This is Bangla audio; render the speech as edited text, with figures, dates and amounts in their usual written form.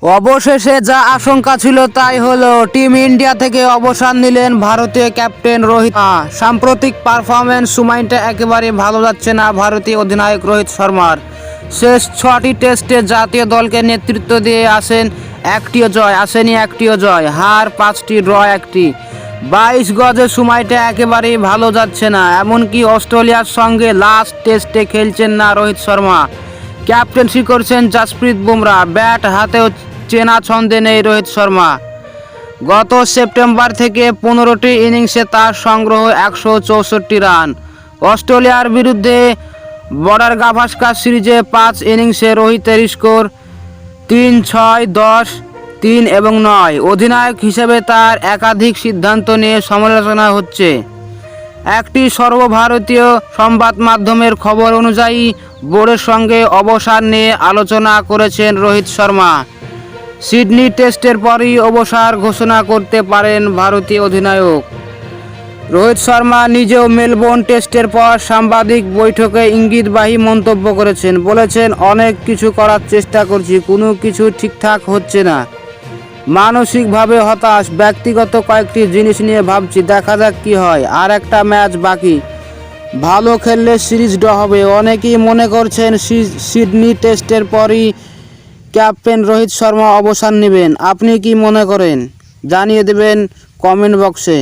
অবশেষে যা আশঙ্কা ছিল তাই হলো, টিম ইন্ডিয়া থেকে অবসর নিলেন ভারতীয় ক্যাপ্টেন রোহিত। সাম্প্রতিক পারফরমেন্স সময়টা একেবারে ভালো যাচ্ছে না ভারতীয় অধিনায়ক রোহিত শর্মার। শেষ 6টি টেস্টে জাতীয় দলকে নেতৃত্ব দিয়ে আসেনি একটিও জয়, হার 5টি, ড্র 1টি। 22 গজের সময়টা একেবারেই ভালো যাচ্ছে না, এমনকি অস্ট্রেলিয়ার সঙ্গে লাস্ট টেস্টে খেলছেন না রোহিত শর্মা। ক্যাপ্টেন্সি করছেন জসপ্রীত বুমরা, ব্যাট হাতেও চেনা ছন্দে নেই রোহিত শর্মা। গত সেপ্টেম্বর থেকে 15টি ইনিংসে তার সংগ্রহ 164 রান। অস্ট্রেলিয়ার বিরুদ্ধে বর্ডার গাভাস্কার সিরিজে 5 ইনিংসে রোহিতের স্কোর 3, 6, 10, 3 এবং 9। অধিনায়ক হিসেবে তার একাধিক সিদ্ধান্ত নিয়ে সমালোচনা হচ্ছে। একটি সর্বভারতীয় সংবাদ মাধ্যমের খবর অনুযায়ী বোর্ডের সঙ্গে অবসর নিয়ে আলোচনা করেছেন রোহিত শর্মা। সিডনি টেস্টের পরই অবসর ঘোষণা করতে পারেন ভারতীয় অধিনায়ক। রোহিত শর্মা নিজেও মেলবোর্ন টেস্টের পর সাংবাদিক বৈঠকে ইঙ্গিতবাহী মন্তব্য করেছেন। বলেছেন, অনেক কিছু করার চেষ্টা করছি, কোনো কিছু ঠিকঠাক হচ্ছে না, মানসিকভাবে হতাশ, ব্যক্তিগত কয়েকটি জিনিস নিয়ে ভাবছি, দেখা যাক কী হয়। আর একটা ম্যাচ বাকি, ভালো খেললে সিরিজ ড্র হবে। অনেকেই মনে করছেন সিডনি টেস্টের পরই ক্যাপ্টেন রোহিত শর্মা অবসর নেবেন। আপনি কি মনে করেন জানিয়ে দেবেন কমেন্ট বক্সে।